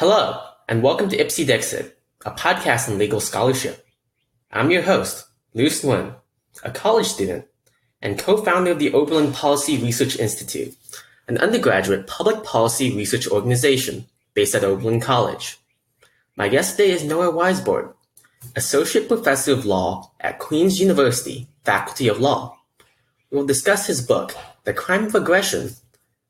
Hello, and welcome to Ipsy Dixit, a podcast on legal scholarship. I'm your host, Luce Nguyen, a college student and co-founder of the Oberlin Policy Research Institute, an undergraduate public policy research organization based at Oberlin College. My guest today is Noah Weisbord, Associate Professor of Law at Queen's University, Faculty of Law. We will discuss his book, The Crime of Aggression,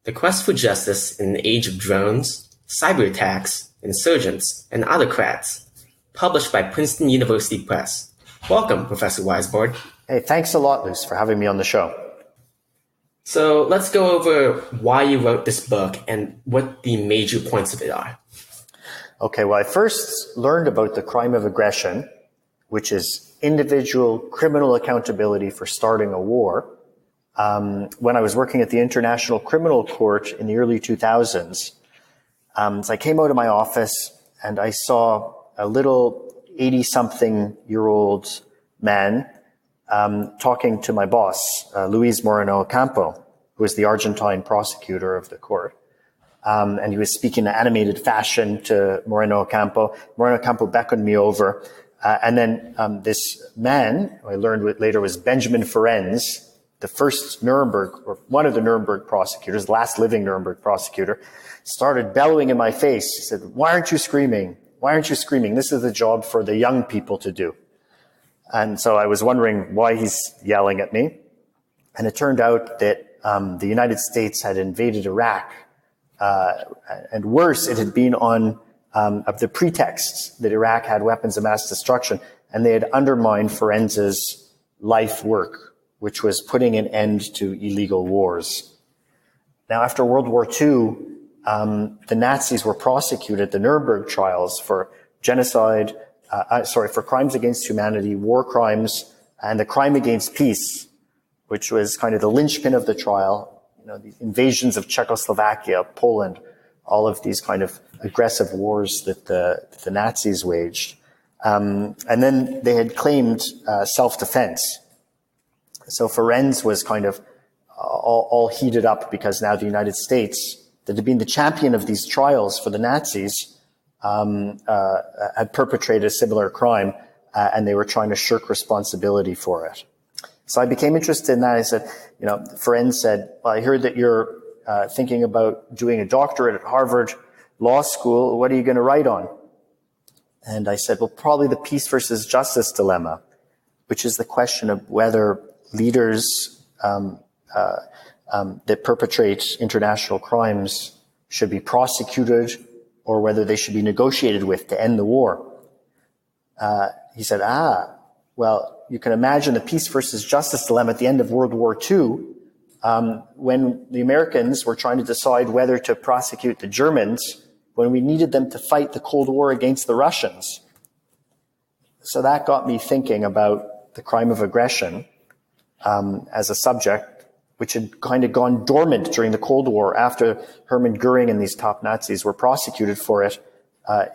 The Quest for Justice in an Age of Drones, Cyber Attacks, Insurgents, and Autocrats, published by Princeton University Press. Welcome, Professor Weisbord. Hey, thanks a lot, Luce, for having me on the show. So let's go over why you wrote this book and what the major points of it are. Okay, well, I first learned about the crime of aggression, which is individual criminal accountability for starting a war, when I was working at the International Criminal Court in the early 2000s. So I came out of my office and I saw a little 80-something-year-old man talking to my boss, Luis Moreno Ocampo, who was the Argentine prosecutor of the court. And he was speaking in animated fashion to Moreno Ocampo. Moreno Ocampo beckoned me over. And then this man, who I learned later was Benjamin Ferencz, the first Nuremberg, or one of the Nuremberg prosecutors, the last living Nuremberg prosecutor, started bellowing in my face. He said, "Why aren't you screaming? Why aren't you screaming? This is the job for the young people to do." And so I was wondering why he's yelling at me. And it turned out that the United States had invaded Iraq. And worse, it had been on of the pretext that Iraq had weapons of mass destruction, and they had undermined Ferencz's life work, which was putting an end to illegal wars. Now, after World War II, the Nazis were prosecuted at the Nuremberg trials for genocide, for crimes against humanity, war crimes, and the crime against peace, which was kind of the linchpin of the trial. You know, the invasions of Czechoslovakia, Poland, all of these kind of aggressive wars that the Nazis waged. And then they had claimed self-defense. So Ferencz was kind of all heated up because now the United States, that had been the champion of these trials for the Nazis, had perpetrated a similar crime, and they were trying to shirk responsibility for it. So I became interested in that. I said, Ferencz said, "Well, I heard that you're thinking about doing a doctorate at Harvard Law School. What are you going to write on?" And I said, well, probably the peace versus justice dilemma, which is the question of whether leaders that perpetrate international crimes should be prosecuted or whether they should be negotiated with to end the war. He said, well, you can imagine the peace versus justice dilemma at the end of World War II, when the Americans were trying to decide whether to prosecute the Germans when we needed them to fight the Cold War against the Russians. So that got me thinking about the crime of aggression as a subject, which had kind of gone dormant during the Cold War after Hermann Goering and these top Nazis were prosecuted for it.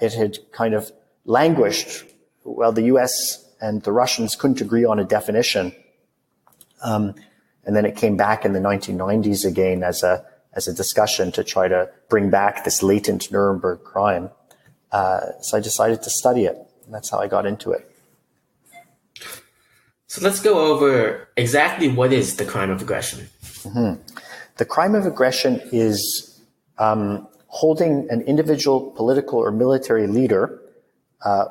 It had kind of languished. Well, the US and the Russians couldn't agree on a definition. And then it came back in the 1990s again as a discussion to try to bring back this latent Nuremberg crime. So I decided to study it. And that's how I got into it. So let's go over exactly what is the crime of aggression. Mm-hmm. The crime of aggression is holding an individual political or military leader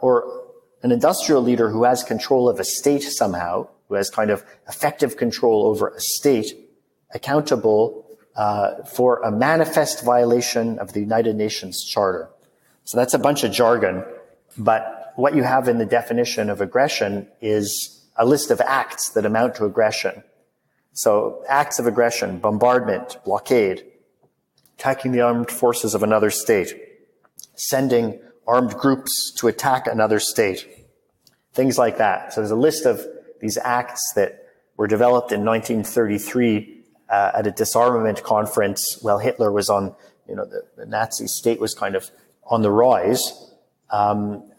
or an industrial leader who has control of a state somehow, who has kind of effective control over a state, accountable for a manifest violation of the United Nations Charter. So that's a bunch of jargon, but what you have in the definition of aggression is a list of acts that amount to aggression. So acts of aggression: bombardment, blockade, attacking the armed forces of another state, sending armed groups to attack another state, things like that. So there's a list of these acts that were developed in 1933 at a disarmament conference while Hitler was on, the Nazi state was kind of on the rise. And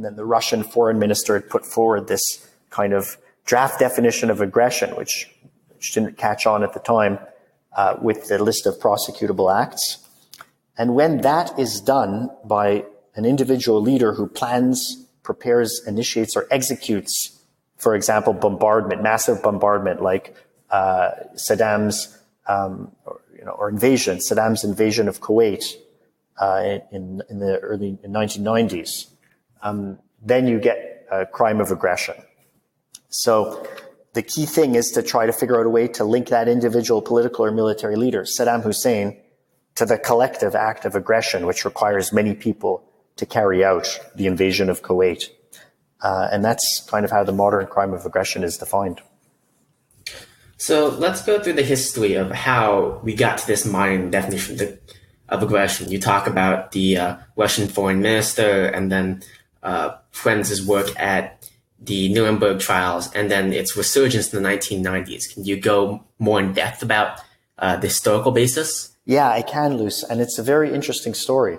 then the Russian foreign minister had put forward this kind of draft definition of aggression, which didn't catch on at the time, with the list of prosecutable acts. And when that is done by an individual leader who plans, prepares, initiates, or executes, for example, bombardment, massive bombardment like Saddam's invasion, Saddam's invasion of Kuwait in the early 1990s, then you get a crime of aggression. So the key thing is to try to figure out a way to link that individual political or military leader, Saddam Hussein, to the collective act of aggression, which requires many people to carry out the invasion of Kuwait. And that's kind of how the modern crime of aggression is defined. So let's go through the history of how we got to this modern definition of aggression. You talk about the Russian foreign minister, and then Frenz's work at the Nuremberg trials, and then its resurgence in the 1990s. Can you go more in depth about the historical basis? Yeah, I can, Luce, and it's a very interesting story.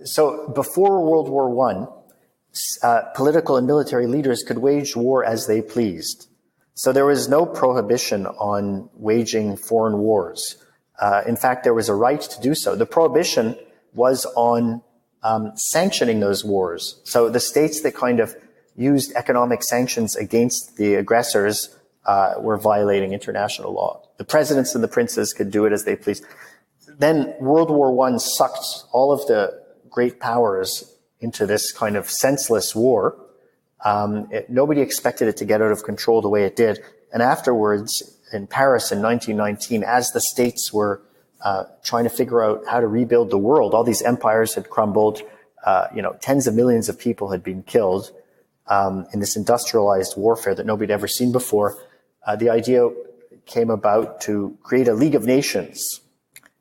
So before World War I, political and military leaders could wage war as they pleased. So there was no prohibition on waging foreign wars. In fact, there was a right to do so. The prohibition was on sanctioning those wars. So the states that kind of used economic sanctions against the aggressors were violating international law. The presidents and the princes could do it as they pleased. Then World War I sucked all of the great powers into this kind of senseless war. Nobody expected it to get out of control the way it did. And afterwards, in Paris in 1919, as the states were trying to figure out how to rebuild the world, all these empires had crumbled. Tens of millions of people had been killed in this industrialized warfare that nobody had ever seen before. The idea came about to create a League of Nations,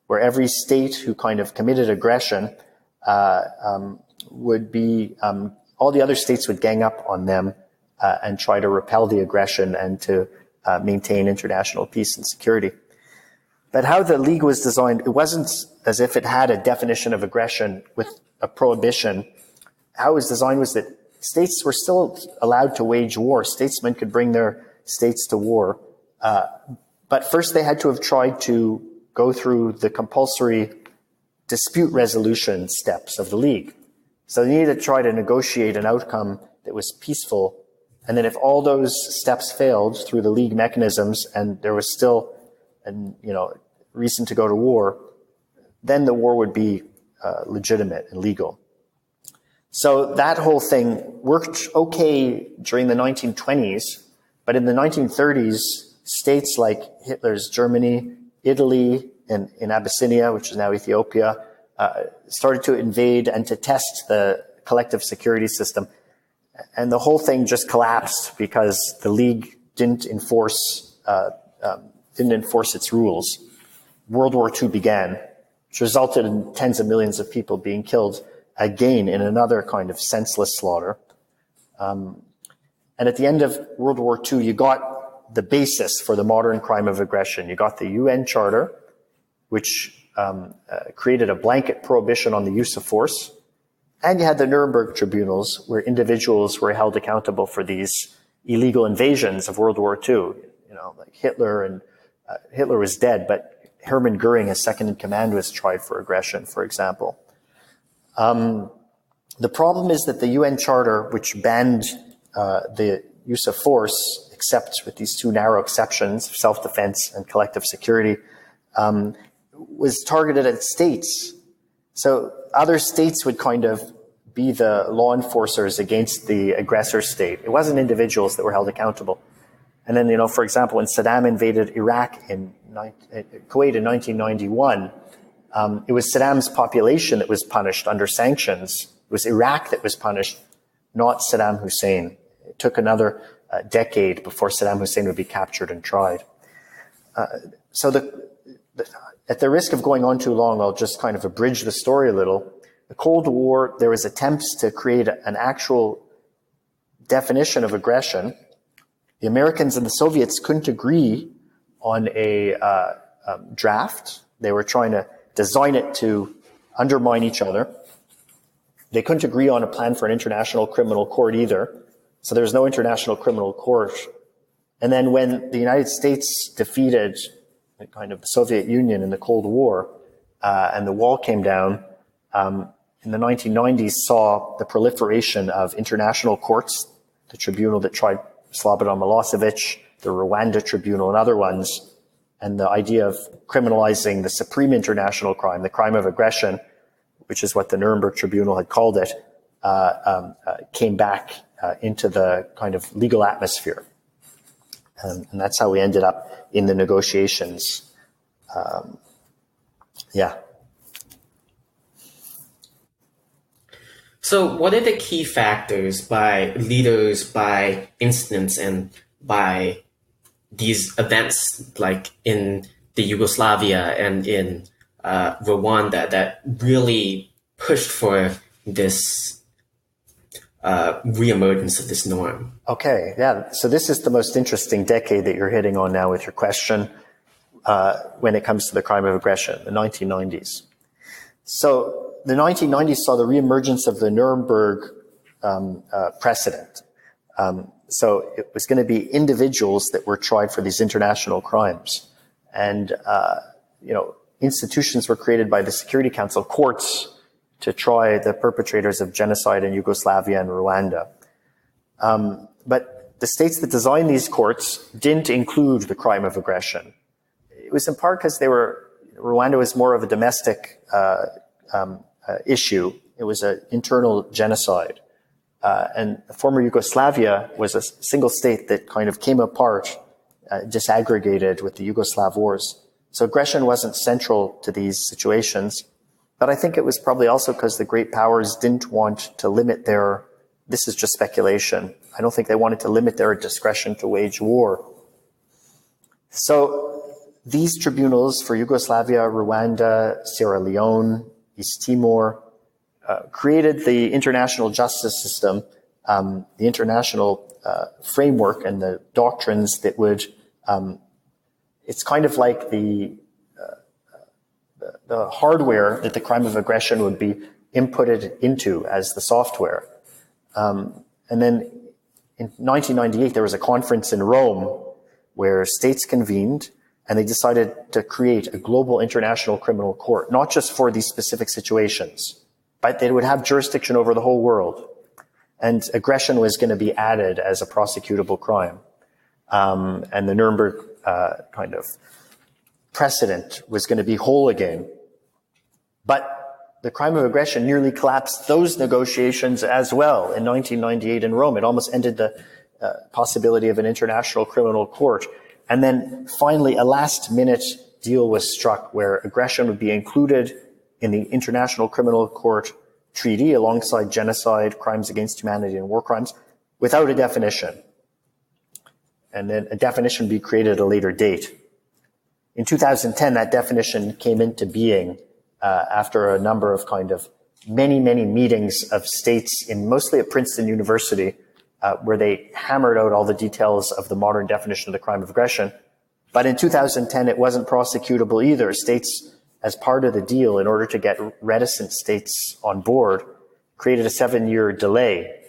where every state who kind of committed aggression would be, all the other states would gang up on them and try to repel the aggression and to maintain international peace and security. But how the League was designed, it wasn't as if it had a definition of aggression with a prohibition. How it was designed was that states were still allowed to wage war. Statesmen could bring their states to war. But first they had to have tried to go through the compulsory dispute resolution steps of the League. So they needed to try to negotiate an outcome that was peaceful. And then if all those steps failed through the League mechanisms and there was still reason to go to war, then the war would be legitimate and legal. So that whole thing worked okay during the 1920s, but in the 1930s, states like Hitler's Germany, Italy, and in Abyssinia, which is now Ethiopia, started to invade and to test the collective security system. And the whole thing just collapsed because the League didn't enforce its rules. World War II began, which resulted in tens of millions of people being killed again in another kind of senseless slaughter. And at the end of World War II, you got the basis for the modern crime of aggression. You got the UN Charter, which created a blanket prohibition on the use of force. And you had the Nuremberg tribunals, where individuals were held accountable for these illegal invasions of World War II. Like Hitler was dead, but Hermann Goering, his second in command, was tried for aggression, for example. The problem is that the UN Charter, which banned the use of force, except with these two narrow exceptions, self-defense and collective security, was targeted at states. So other states would kind of be the law enforcers against the aggressor state. It wasn't individuals that were held accountable. And then, for example, when Saddam invaded Kuwait in 1991, it was Saddam's population that was punished under sanctions. It was Iraq that was punished, not Saddam Hussein. It took another decade before Saddam Hussein would be captured and tried. At the risk of going on too long, I'll just kind of abridge the story a little. The Cold War, there was attempts to create an actual definition of aggression. The Americans and the Soviets couldn't agree on a draft. They were trying to design it to undermine each other. They couldn't agree on a plan for an international criminal court either. So there was no international criminal court. And then when the United States defeated kind of the Soviet Union in the Cold War, and the wall came down, in the 1990s saw the proliferation of international courts, the tribunal that tried Slobodan Milosevic, the Rwanda tribunal, and other ones, and the idea of criminalizing the supreme international crime, the crime of aggression, which is what the Nuremberg Tribunal had called it, came back into the kind of legal atmosphere. And that's how we ended up in the negotiations. Yeah. So what are the key factors by leaders, by incidents, and by these events like in the Yugoslavia and in Rwanda that really pushed for this reemergence of this norm? Okay, yeah. So this is the most interesting decade that you're hitting on now with your question when it comes to the crime of aggression, the 1990s. So the 1990s saw the reemergence of the Nuremberg precedent. So it was going to be individuals that were tried for these international crimes. And, institutions were created by the Security Council, courts, to try the perpetrators of genocide in Yugoslavia and Rwanda. But the states that designed these courts didn't include the crime of aggression. It was in part because Rwanda was more of a domestic issue. It was an internal genocide. And former Yugoslavia was a single state that kind of came apart, disaggregated with the Yugoslav wars. So aggression wasn't central to these situations. But I think it was probably also because the great powers didn't want to limit this is just speculation. I don't think they wanted to limit their discretion to wage war. So these tribunals for Yugoslavia, Rwanda, Sierra Leone, East Timor, created the international justice system, the international framework and the doctrines that would, it's kind of like the hardware that the crime of aggression would be inputted into as the software. And then in 1998, there was a conference in Rome where states convened and they decided to create a global international criminal court, not just for these specific situations, but they would have jurisdiction over the whole world. And aggression was going to be added as a prosecutable crime. And the Nuremberg kind of precedent was going to be whole again. But the crime of aggression nearly collapsed those negotiations as well in 1998 in Rome. It almost ended the possibility of an international criminal court. And then finally, a last-minute deal was struck where aggression would be included in the International Criminal Court Treaty alongside genocide, crimes against humanity, and war crimes without a definition. And then a definition would be created at a later date. In 2010, that definition came into being after a number of many meetings of states mostly at Princeton University, where they hammered out all the details of the modern definition of the crime of aggression. But in 2010, it wasn't prosecutable either. States, as part of the deal, in order to get reticent states on board, created a 7-year delay.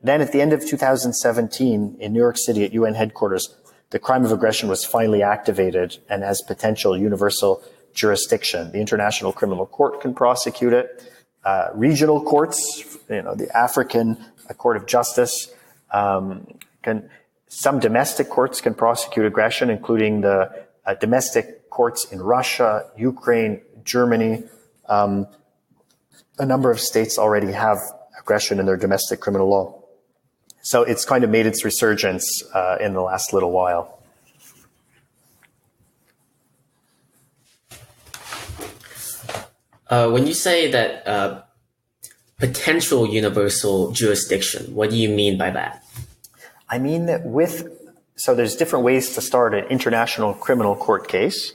Then at the end of 2017, in New York City at UN headquarters, the crime of aggression was finally activated and has potential universal jurisdiction. The International Criminal Court can prosecute it. Regional courts, the African Court of Justice, some domestic courts can prosecute aggression, including the domestic courts in Russia, Ukraine, Germany. A number of states already have aggression in their domestic criminal law. So it's kind of made its resurgence in the last little while. When you say that potential universal jurisdiction, what do you mean by that? I mean that so there's different ways to start an international criminal court case.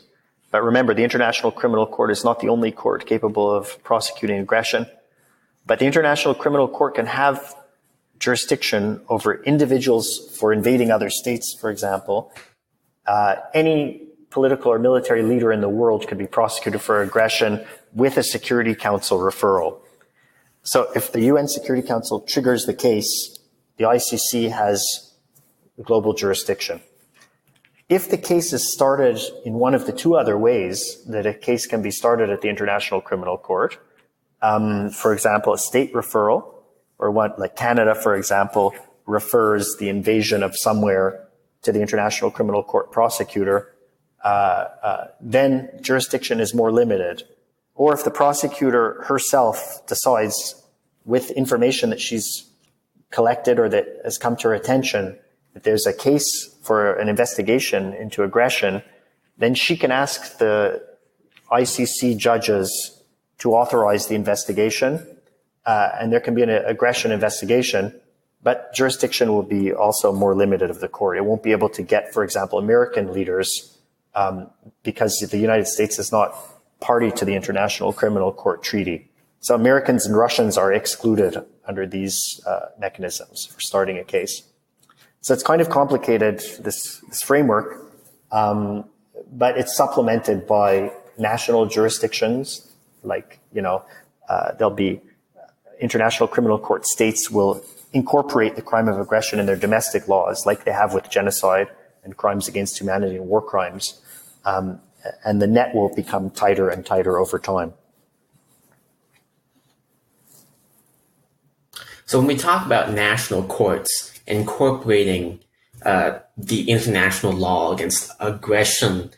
But remember, the International Criminal Court is not the only court capable of prosecuting aggression. But the International Criminal Court can have jurisdiction over individuals for invading other states, for example. Any political or military leader in the world could be prosecuted for aggression with a Security Council referral. So if the UN Security Council triggers the case, the ICC has global jurisdiction. If the case is started in one of the two other ways that a case can be started at the International Criminal Court, for example, a state referral, or what, like Canada, for example, refers the invasion of somewhere to the International Criminal Court prosecutor, then jurisdiction is more limited. Or if the prosecutor herself decides, with information that she's collected or that has come to her attention, that there's a case for an investigation into aggression, then she can ask the ICC judges to authorize the investigation, and there can be an aggression investigation, but jurisdiction will be also more limited of the court. It won't be able to get, for example, American leaders, because the United States is not party to the International Criminal Court Treaty. So Americans and Russians are excluded under these mechanisms for starting a case. So it's kind of complicated, this framework, but it's supplemented by national jurisdictions, like, there'll be International Criminal Court states will incorporate the crime of aggression in their domestic laws, like they have with genocide and crimes against humanity and war crimes. And the net will become tighter and tighter over time. So when we talk about national courts incorporating the international law against aggression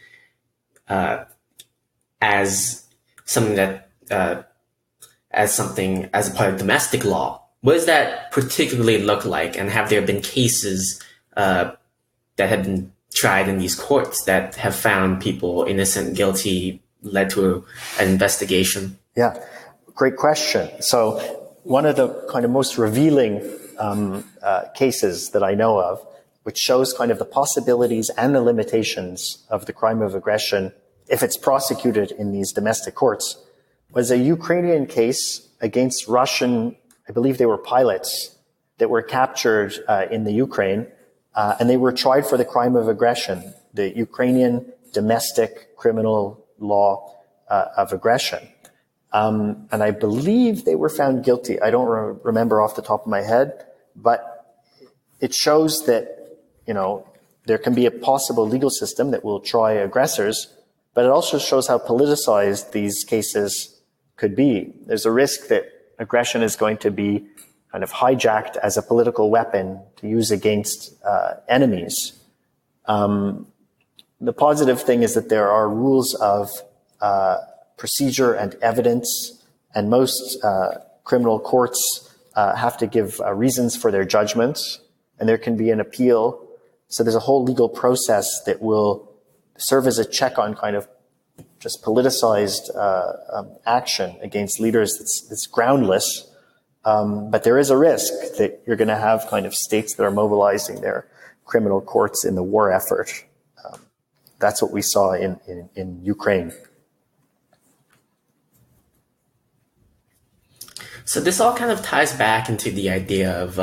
as something that as a part of domestic law, what does that particularly look like? And have there been cases that have been tried in these courts that have found people innocent, guilty, led to an investigation? Yeah, great question. So one of the kind of most revealing cases that I know of, which shows kind of the possibilities and the limitations of the crime of aggression if it's prosecuted in these domestic courts, was a Ukrainian case against Russian, I believe they were pilots, that were captured in the Ukraine, and they were tried for the crime of aggression, the Ukrainian domestic criminal law of aggression. And I believe they were found guilty. I don't remember off the top of my head, but it shows that, there can be a possible legal system that will try aggressors, but it also shows how politicized these cases could be. There's a risk that aggression is going to be kind of hijacked as a political weapon to use against enemies. The positive thing is that there are rules of procedure and evidence, and most criminal courts have to give reasons for their judgments, and there can be an appeal. So there's a whole legal process that will serve as a check on kind of just politicized action against leaders that's groundless. But there is a risk that you're going to have kind of states that are mobilizing their criminal courts in the war effort. That's what we saw in Ukraine. So this all kind of ties back into the idea of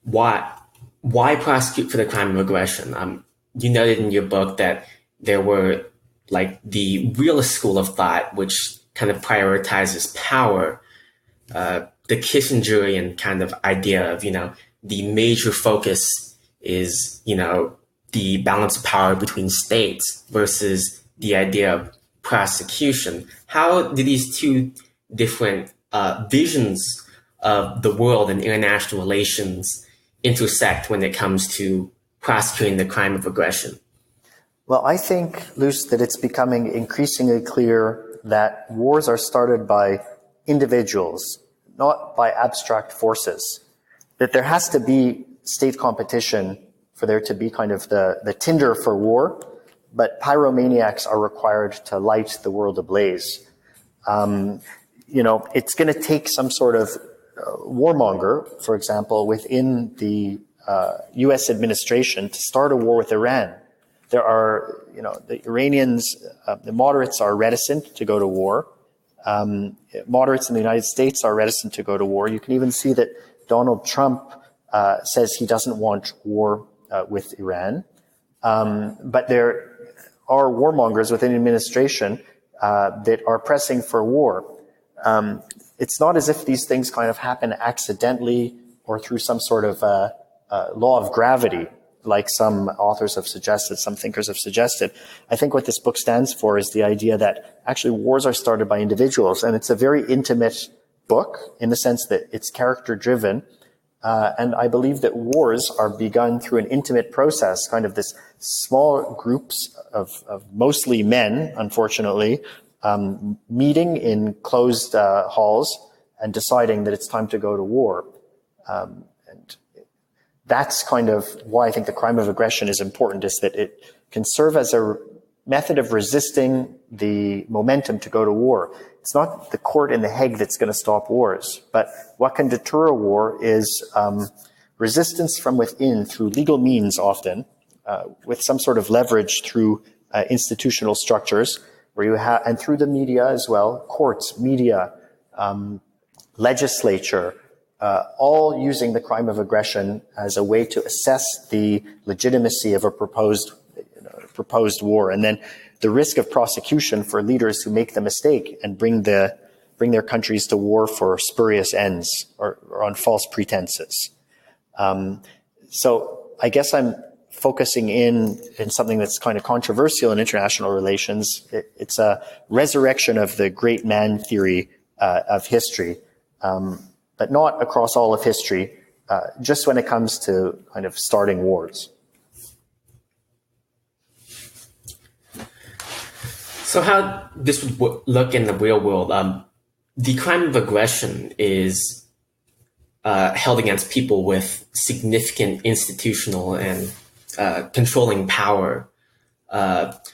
why prosecute for the crime of aggression. You noted in your book that there were like the realist school of thought, which kind of prioritizes power, the Kissingerian kind of idea of, the major focus is, the balance of power between states versus the idea of prosecution. How do these two different visions of the world and international relations intersect when it comes to prosecuting the crime of aggression? Well, I think, Luce, that it's becoming increasingly clear that wars are started by individuals, not by abstract forces. That there has to be state competition for there to be kind of the tinder for war, but pyromaniacs are required to light the world ablaze. It's going to take some sort of warmonger, for example, within the U.S. administration to start a war with Iran. There are, the Iranians, the moderates are reticent to go to war. Moderates in the United States are reticent to go to war. You can even see that Donald Trump says he doesn't want war with Iran. But there are warmongers within the administration that are pressing for war. It's not as if these things kind of happen accidentally or through some sort of law of gravity. like some authors have suggested, some thinkers have suggested. I think what this book stands for is the idea that actually wars are started by individuals, and it's a very intimate book in the sense that it's character driven. And I believe that wars are begun through an intimate process, kind of this small groups of mostly men, unfortunately, meeting in closed halls and deciding that it's time to go to war. And that's kind of why I think the crime of aggression is important, is that it can serve as a method of resisting the momentum to go to war. It's not the court in The Hague that's going to stop wars, but what can deter a war is resistance from within through legal means often, with some sort of leverage through institutional structures, where you have, and through the media as well, courts, media, legislature, all using the crime of aggression as a way to assess the legitimacy of a proposed war, and then the risk of prosecution for leaders who make the mistake and bring their countries to war for spurious ends or on false pretenses. So I guess I'm focusing in something that's kind of controversial in international relations. It's a resurrection of the great man theory of history, but not across all of history, just when it comes to kind of starting wars. So how this would look in the real world? The crime of aggression is held against people with significant institutional and controlling power. But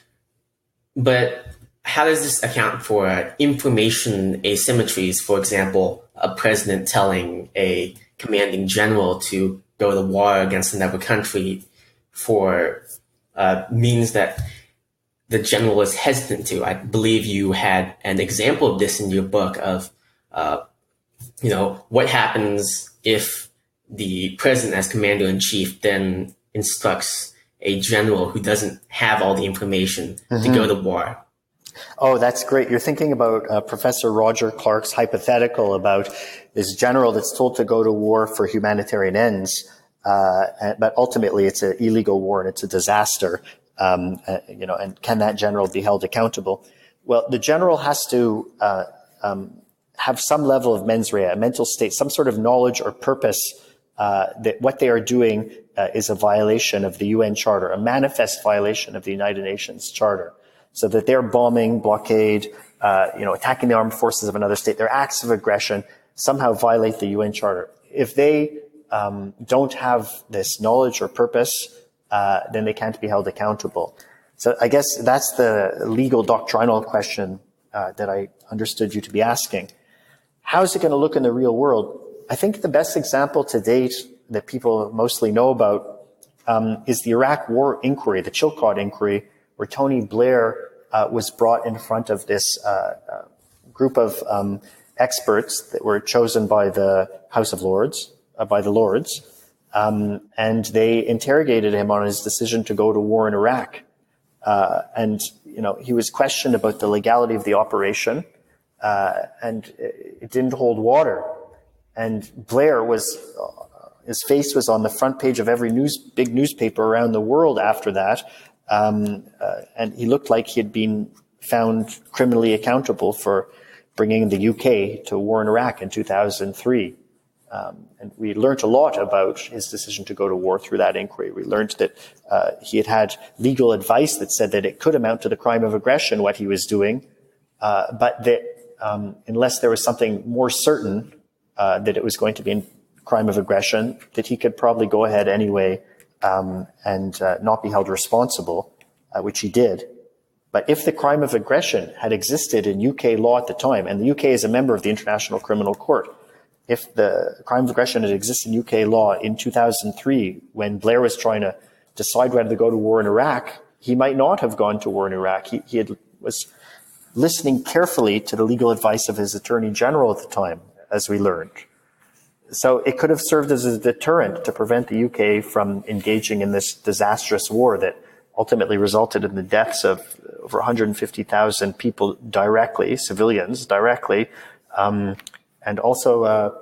how does this account for information asymmetries? For example, a president telling a commanding general to go to war against another country for means that the general is hesitant to. I believe you had an example of this in your book of, what happens if the president as commander-in-chief then instructs a general who doesn't have all the information to go to war. Oh, that's great. You're thinking about Professor Roger Clark's hypothetical about this general that's told to go to war for humanitarian ends, but ultimately it's an illegal war and it's a disaster. And can that general be held accountable? Well, the general has to have some level of mens rea, a mental state, some sort of knowledge or purpose that what they are doing is a violation of the UN Charter, a manifest violation of the United Nations Charter, so that they're bombing, blockade, attacking the armed forces of another state. Their acts of aggression somehow violate the UN Charter. If they don't have this knowledge or purpose, then they can't be held accountable. So I guess that's the legal doctrinal question that I understood you to be asking. How is it going to look in the real world? I think the best example to date that people mostly know about is the Iraq War inquiry, the Chilcot inquiry, where Tony Blair was brought in front of this group of experts that were chosen by the House of Lords, by the Lords, and they interrogated him on his decision to go to war in Iraq. And he was questioned about the legality of the operation, and it didn't hold water. And Blair his face was on the front page of every big newspaper around the world after that. And he looked like he had been found criminally accountable for bringing the UK to war in Iraq in 2003. And we learned a lot about his decision to go to war through that inquiry. We learned that he had legal advice that said that it could amount to the crime of aggression, what he was doing, but that unless there was something more certain that it was going to be a crime of aggression, that he could probably go ahead anyway and not be held responsible, which he did. But if the crime of aggression had existed in UK law at the time, and the UK is a member of the International Criminal Court, if the crime of aggression had existed in UK law in 2003, when Blair was trying to decide whether to go to war in Iraq, he might not have gone to war in Iraq. He was listening carefully to the legal advice of his Attorney General at the time, as we learned. So it could have served as a deterrent to prevent the UK from engaging in this disastrous war that ultimately resulted in the deaths of over 150,000 people directly, civilians directly, and also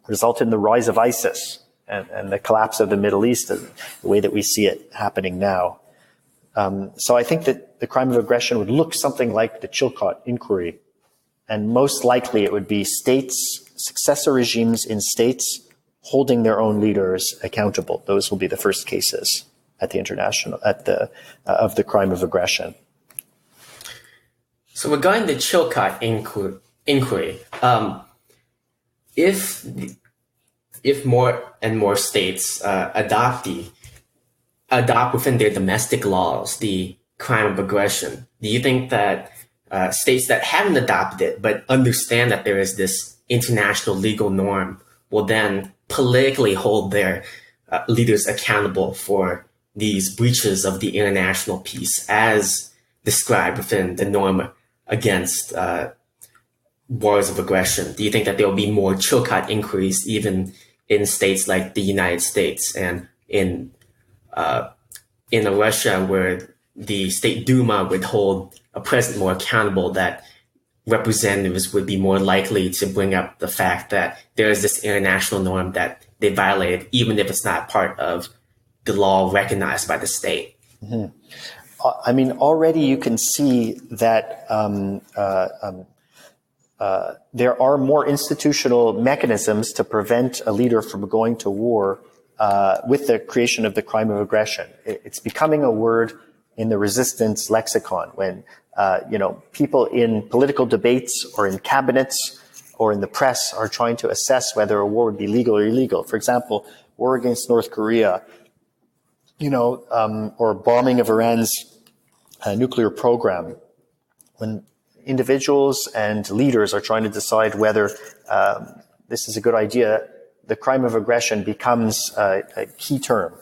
resulted in the rise of ISIS. and the collapse of the Middle East, the way that we see it happening now. So I think that the crime of aggression would look something like the Chilcot inquiry. And most likely it would be states, successor regimes in states holding their own leaders accountable. Those will be the first cases at the international, of the crime of aggression. So regarding the Chilcot inquiry, if more and more states adopt within their domestic laws the crime of aggression, do you think that states that haven't adopted it but understand that there is this international legal norm will then politically hold their leaders accountable for these breaches of the international peace as described within the norm against wars of aggression? Do you think that there will be more Chilcot inquiries even in states like the United States and in Russia, where the State Duma would hold a president more accountable, that representatives would be more likely to bring up the fact that there is this international norm that they violated, even if it's not part of the law recognized by the state? Mm-hmm. I mean, already you can see that there are more institutional mechanisms to prevent a leader from going to war with the creation of the crime of aggression. It's becoming a word in the resistance lexicon when, people in political debates or in cabinets or in the press are trying to assess whether a war would be legal or illegal. For example, war against North Korea, or bombing of Iran's nuclear program. When individuals and leaders are trying to decide whether this is a good idea, the crime of aggression becomes a key term.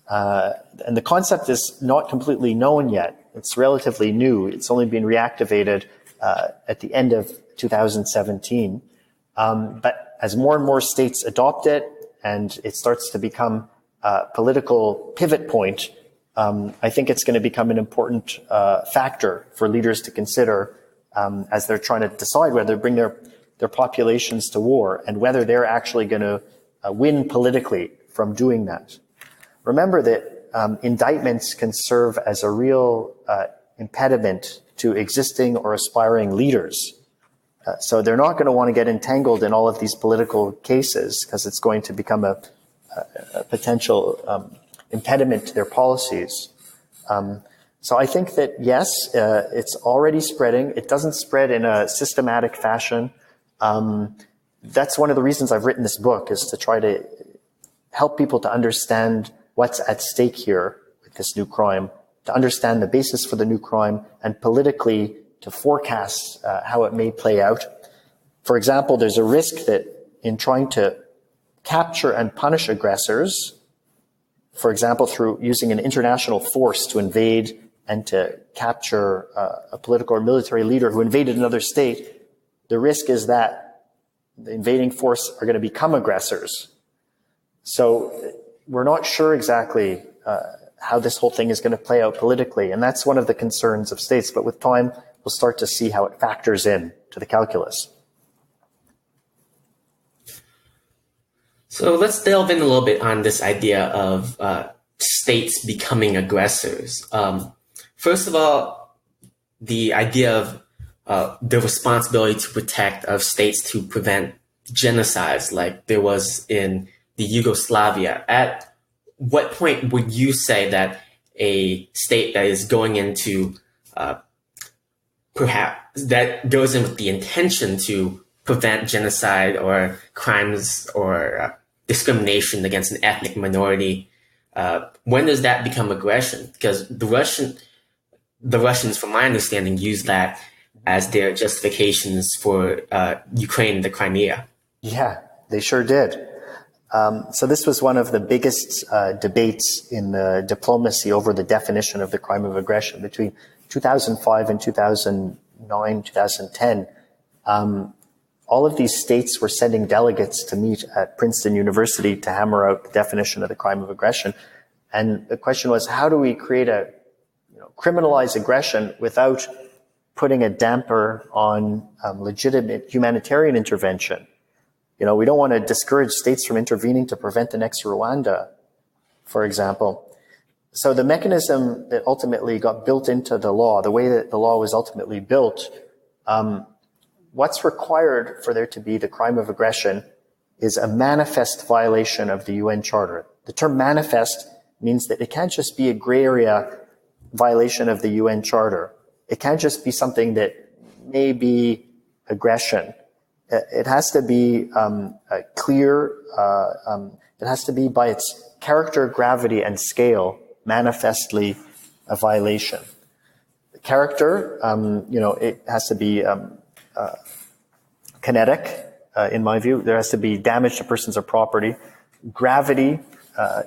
And the concept is not completely known yet. It's relatively new. It's only been reactivated at the end of 2017. But as more and more states adopt it and it starts to become a political pivot point, I think it's going to become an important factor for leaders to consider as they're trying to decide whether to bring their populations to war and whether they're actually going to win politically from doing that. Remember that indictments can serve as a real impediment to existing or aspiring leaders. So they're not going to want to get entangled in all of these political cases because it's going to become a potential impediment to their policies. So I think that, yes, it's already spreading. It doesn't spread in a systematic fashion. That's one of the reasons I've written this book, is to try to help people to understand what's at stake here with this new crime, to understand the basis for the new crime, and politically to forecast how it may play out. For example, there's a risk that in trying to capture and punish aggressors, for example, through using an international force to invade and to capture a political or military leader who invaded another state, the risk is that the invading force are going to become aggressors. So we're not sure exactly how this whole thing is going to play out politically, and that's one of the concerns of states. But with time, we'll start to see how it factors in to the calculus. So let's delve in a little bit on this idea of states becoming aggressors. First of all, the idea of the responsibility to protect of states to prevent genocides like there was in the Yugoslavia. At what point would you say that a state that is going into perhaps that goes in with the intention to prevent genocide or crimes or discrimination against an ethnic minority, when does that become aggression? Because the Russians, from my understanding, use that as their justifications for Ukraine, the Crimea. Yeah, they sure did. So this was one of the biggest debates in the diplomacy over the definition of the crime of aggression between 2005 and 2009, 2010. All of these states were sending delegates to meet at Princeton University to hammer out the definition of the crime of aggression. And the question was, how do we create criminalize aggression without putting a damper on legitimate humanitarian intervention? We don't want to discourage states from intervening to prevent the next Rwanda, for example. So the mechanism that ultimately got built into the law, the way that the law was ultimately built, what's required for there to be the crime of aggression is a manifest violation of the UN Charter. The term manifest means that it can't just be a gray area violation of the UN Charter. It can't just be something that may be aggression. It has to be clear. It has to be by its character, gravity, and scale manifestly a violation. The character, it has to be kinetic. In my view, there has to be damage to persons or property. Gravity,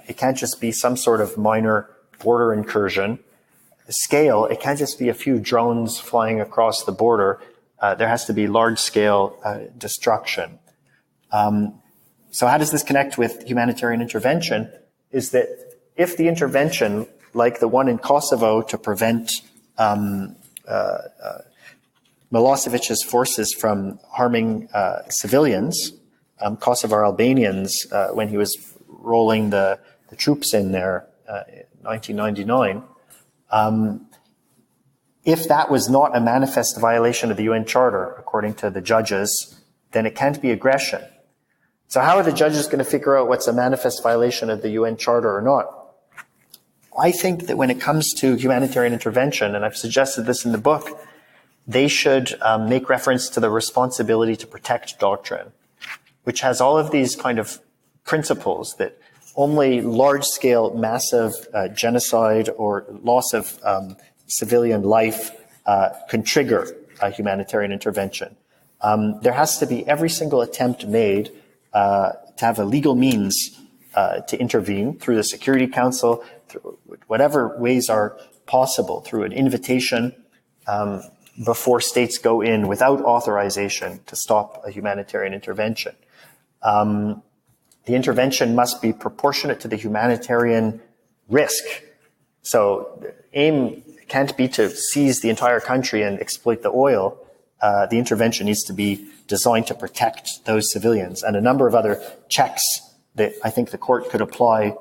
it can't just be some sort of minor border incursion. Scale, it can't just be a few drones flying across the border. There has to be large-scale destruction. So how does this connect with humanitarian intervention? Is that if the intervention, like the one in Kosovo to prevent Milosevic's forces from harming civilians, Kosovar Albanians, when he was rolling the troops in there in 1999, if that was not a manifest violation of the UN Charter, according to the judges, then it can't be aggression. So how are the judges going to figure out what's a manifest violation of the UN Charter or not? I think that when it comes to humanitarian intervention, and I've suggested this in the book, they should make reference to the responsibility to protect doctrine, which has all of these kind of principles that only large-scale, massive genocide or loss of civilian life can trigger a humanitarian intervention. There has to be every single attempt made to have a legal means to intervene through the Security Council, through whatever ways are possible, through an invitation before states go in without authorization to stop a humanitarian intervention. The intervention must be proportionate to the humanitarian risk. So the aim can't be to seize the entire country and exploit the oil. The intervention needs to be designed to protect those civilians, and a number of other checks that I think the court could apply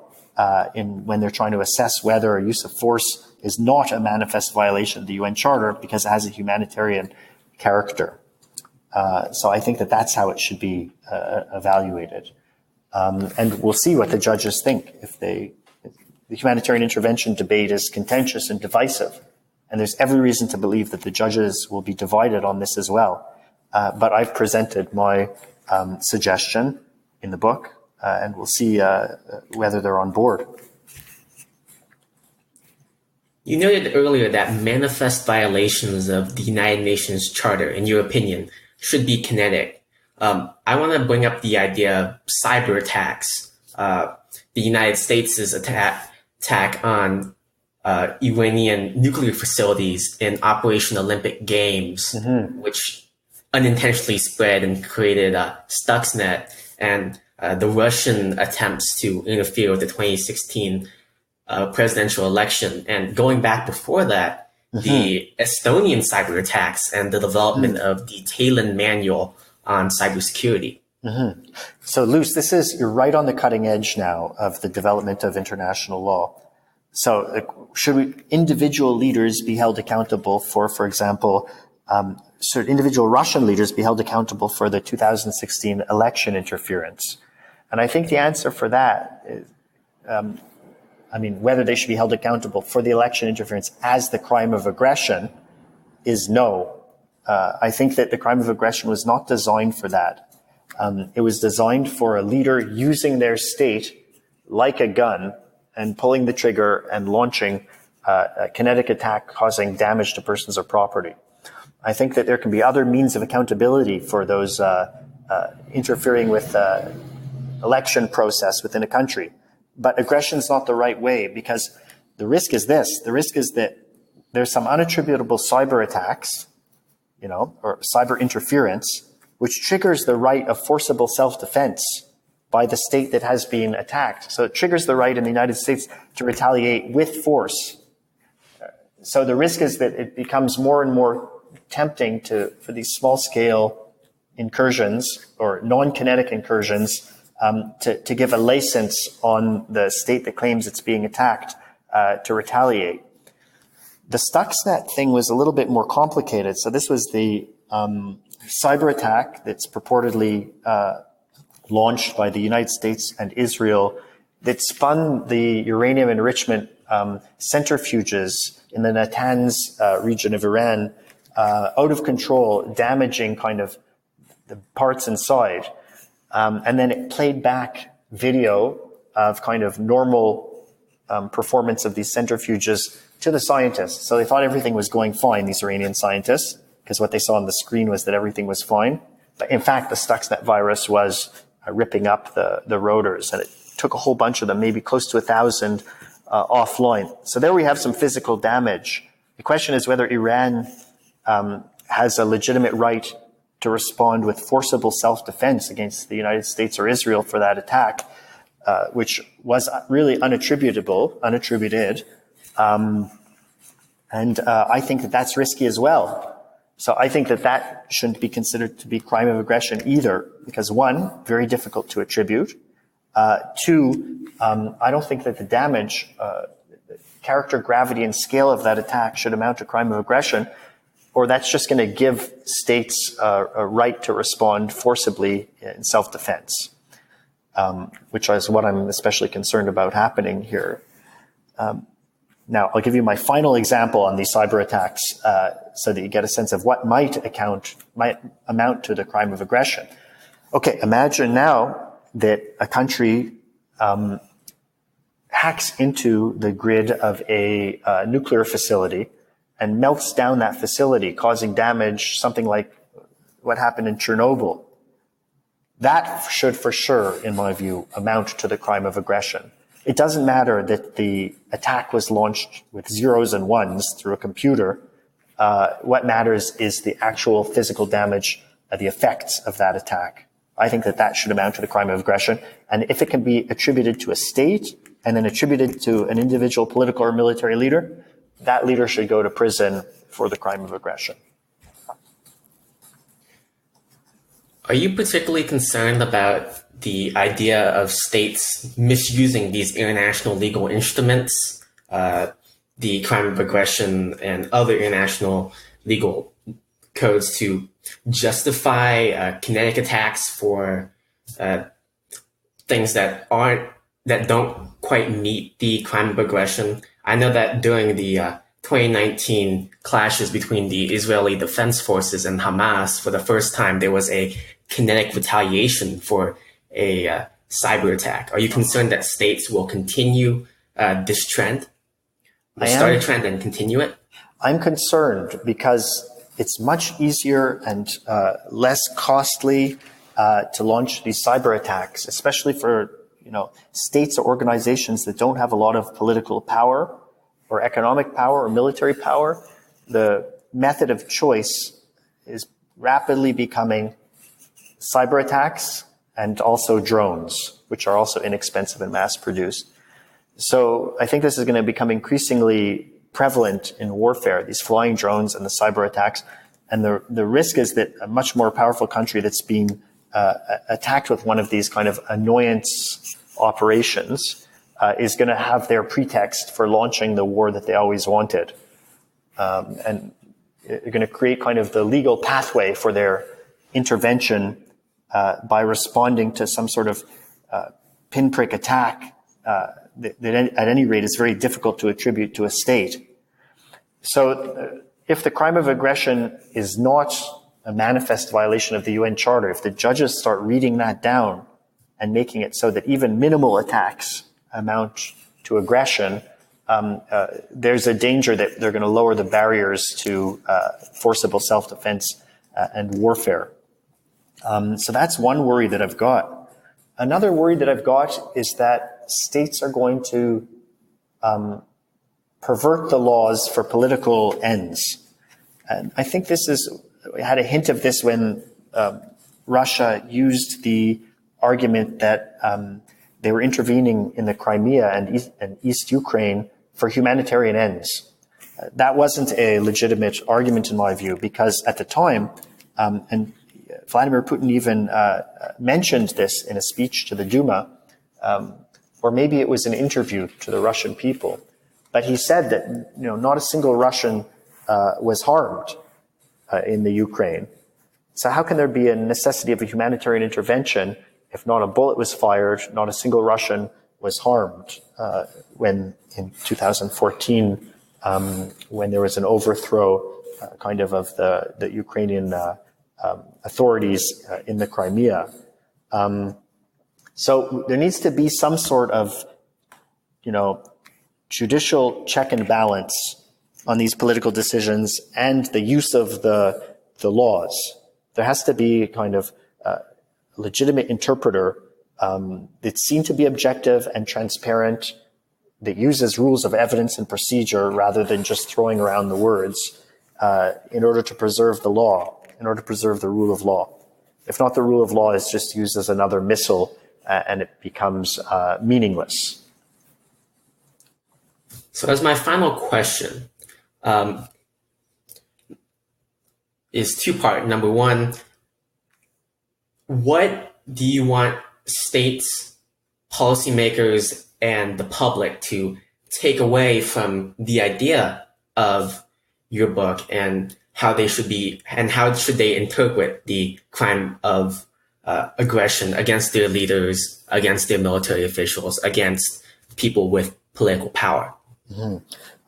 when they're trying to assess whether a use of force is not a manifest violation of the UN Charter because it has a humanitarian character. So I think that that's how it should be evaluated. And we'll see what the judges think. The humanitarian intervention debate is contentious and divisive, and there's every reason to believe that the judges will be divided on this as well. But I've presented my suggestion in the book, and we'll see whether they're on board. You noted earlier that manifest violations of the United Nations Charter, in your opinion, should be kinetic. I want to bring up the idea of cyber attacks. The United States' attack on Iranian nuclear facilities in Operation Olympic Games, which unintentionally spread and created Stuxnet, and the Russian attempts to interfere with the 2016 presidential election. And going back before that, the Estonian cyber attacks and the development of the Talon manual on cybersecurity. So, Luce, you're right on the cutting edge now of the development of international law. So should individual leaders be held accountable for example, should individual Russian leaders be held accountable for the 2016 election interference? And I think the answer for that is, whether they should be held accountable for the election interference as the crime of aggression is no. I think that the crime of aggression was not designed for that. It was designed for a leader using their state like a gun and pulling the trigger and launching a kinetic attack causing damage to persons or property. I think that there can be other means of accountability for those interfering with election process within a country. But aggression is not the right way, because the risk is this. The risk is that there's some unattributable cyber attacks, or cyber interference, which triggers the right of forcible self-defense by the state that has been attacked. So it triggers the right in the United States to retaliate with force. So the risk is that it becomes more and more tempting for these small-scale incursions or non-kinetic incursions to give a license on the state that claims it's being attacked to retaliate. The Stuxnet thing was a little bit more complicated. So this was the cyber attack that's purportedly launched by the United States and Israel that spun the uranium enrichment centrifuges in the Natanz region of Iran out of control, damaging kind of the parts inside. And then it played back video of kind of normal performance of these centrifuges to the scientists. So they thought everything was going fine, these Iranian scientists, because what they saw on the screen was that everything was fine. But in fact, the Stuxnet virus was ripping up the rotors, and it took a whole bunch of them, maybe close to 1,000 offline. So there we have some physical damage. The question is whether Iran has a legitimate right to respond with forcible self-defense against the United States or Israel for that attack, which was really unattributed. And I think that that's risky as well. So I think that that shouldn't be considered to be crime of aggression either, because one, very difficult to attribute. Two, I don't think that the damage, character, gravity, and scale of that attack should amount to crime of aggression, or that's just going to give states a right to respond forcibly in self-defense, which is what I'm especially concerned about happening here. Now, I'll give you my final example on these cyber attacks so that you get a sense of what might amount to the crime of aggression. Okay, imagine now that a country hacks into the grid of a nuclear facility and melts down that facility, causing damage, something like what happened in Chernobyl. That should for sure, in my view, amount to the crime of aggression. It doesn't matter that the attack was launched with zeros and ones through a computer. What matters is the actual physical damage, the effects of that attack. I think that that should amount to the crime of aggression. And if it can be attributed to a state and then attributed to an individual political or military leader, that leader should go to prison for the crime of aggression. Are you particularly concerned about the idea of states misusing these international legal instruments, the crime of aggression and other international legal codes to justify kinetic attacks for things that don't quite meet the crime of aggression? I know that during the 2019 clashes between the Israeli Defense Forces and Hamas, for the first time, there was a kinetic retaliation for a cyber attack. Are you concerned that states will continue this trend? Start a trend and continue it? I'm concerned because it's much easier and less costly to launch these cyber attacks, especially for states or organizations that don't have a lot of political power or economic power or military power. The method of choice is rapidly becoming cyber attacks and also drones, which are also inexpensive and mass produced. So I think this is going to become increasingly prevalent in warfare, these flying drones and the cyber attacks. And the risk is that a much more powerful country that's being attacked with one of these kind of annoyance operations is going to have their pretext for launching the war that they always wanted. And they're going to create kind of the legal pathway for their intervention by responding to some sort of pinprick attack that at any rate is very difficult to attribute to a state. So if the crime of aggression is not a manifest violation of the UN Charter, if the judges start reading that down and making it so that even minimal attacks amount to aggression, there's a danger that they're going to lower the barriers to forcible self-defense and warfare. So that's one worry that I've got. Another worry that I've got is that states are going to pervert the laws for political ends. And I think we had a hint of this when Russia used the argument that they were intervening in the Crimea and East Ukraine for humanitarian ends. That wasn't a legitimate argument in my view, because at the time, and Vladimir Putin even mentioned this in a speech to the Duma, or maybe it was an interview to the Russian people. But he said that not a single Russian was harmed in the Ukraine. So how can there be a necessity of a humanitarian intervention if not a bullet was fired, not a single Russian was harmed when in 2014, when there was an overthrow of the Ukrainian authorities in the Crimea. So there needs to be some sort of, judicial check and balance on these political decisions and the use of the laws. There has to be kind of a legitimate interpreter that's seen to be objective and transparent, that uses rules of evidence and procedure rather than just throwing around the words in order to preserve the law, in order to preserve the rule of law. If not, the rule of law is just used as another missile and it becomes meaningless. So as my final question, is two-part. Number one, what do you want states, policymakers, and the public to take away from the idea of your book, and how should they interpret the crime of aggression against their leaders, against their military officials, against people with political power? Mm-hmm.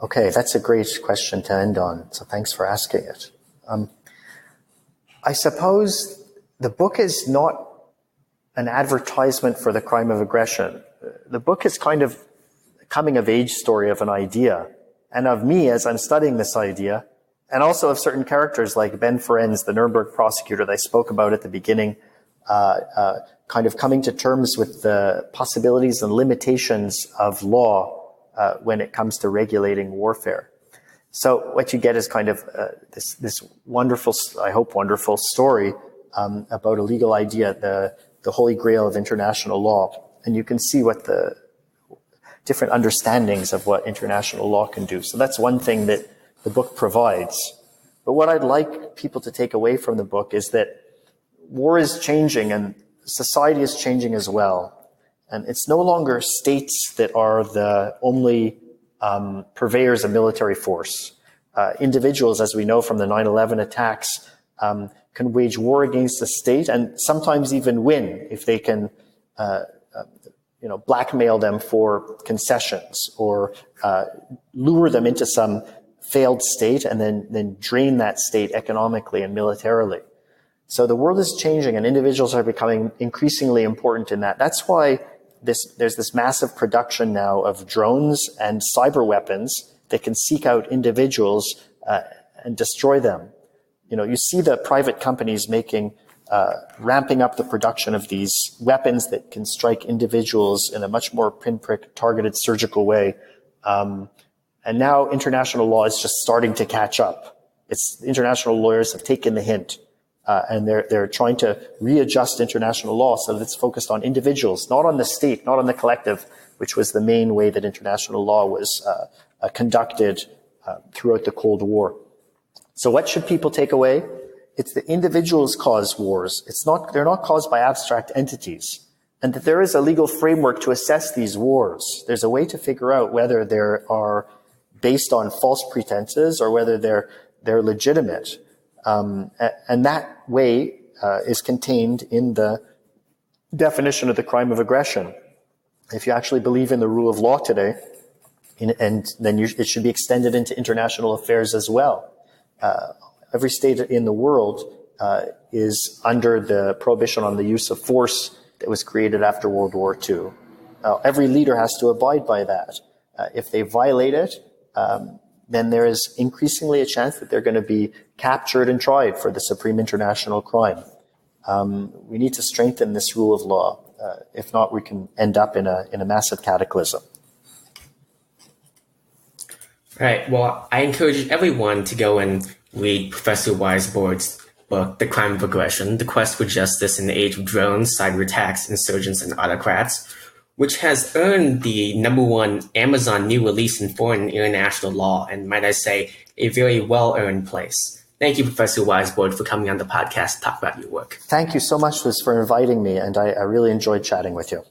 Okay, that's a great question to end on. So thanks for asking it. I suppose the book is not an advertisement for the crime of aggression. The book is kind of a coming-of-age story of an idea, and of me as I'm studying this idea, and also of certain characters like Ben Ferencz, the Nuremberg prosecutor that I spoke about at the beginning, kind of coming to terms with the possibilities and limitations of law when it comes to regulating warfare. So what you get is kind of this wonderful, I hope wonderful story about a legal idea, the holy grail of international law. And you can see what the different understandings of what international law can do. So that's one thing that the book provides. But what I'd like people to take away from the book is that war is changing and society is changing as well. And it's no longer states that are the only purveyors of military force. Individuals, as we know from the 9/11 attacks, can wage war against the state and sometimes even win if they can, blackmail them for concessions or lure them into some failed state and then drain that state economically and militarily. So the world is changing and individuals are becoming increasingly important in that. That's why there's this massive production now of drones and cyber weapons that can seek out individuals and destroy them. You see the private companies ramping up the production of these weapons that can strike individuals in a much more pinprick, targeted, surgical way. And now international law is just starting to catch up. International lawyers have taken the hint. And they're trying to readjust international law so that it's focused on individuals, not on the state, not on the collective, which was the main way that international law was conducted throughout the Cold War. So what should people take away? It's the individuals cause wars. They're not caused by abstract entities, and that there is a legal framework to assess these wars. There's a way to figure out whether they are based on false pretenses or whether they're legitimate. And that way is contained in the definition of the crime of aggression. If you actually believe in the rule of law today, and then it should be extended into international affairs as well. Every state in the world is under the prohibition on the use of force that was created after World War II. Every leader has to abide by that. If they violate it, then there is increasingly a chance that they're going to be captured and tried for the supreme international crime. We need to strengthen this rule of law. If not, we can end up in a massive cataclysm. Right. Well, I encourage everyone to go and read Professor Weisbord's book, The Crime of Aggression, The Quest for Justice in the Age of Drones, Cyber Attacks, Insurgents, and Autocrats, which has earned the #1 Amazon new release in foreign and international law, and might I say, a very well-earned place. Thank you, Professor Weisbord, for coming on the podcast to talk about your work. Thank you so much, Liz, for inviting me, and I really enjoyed chatting with you.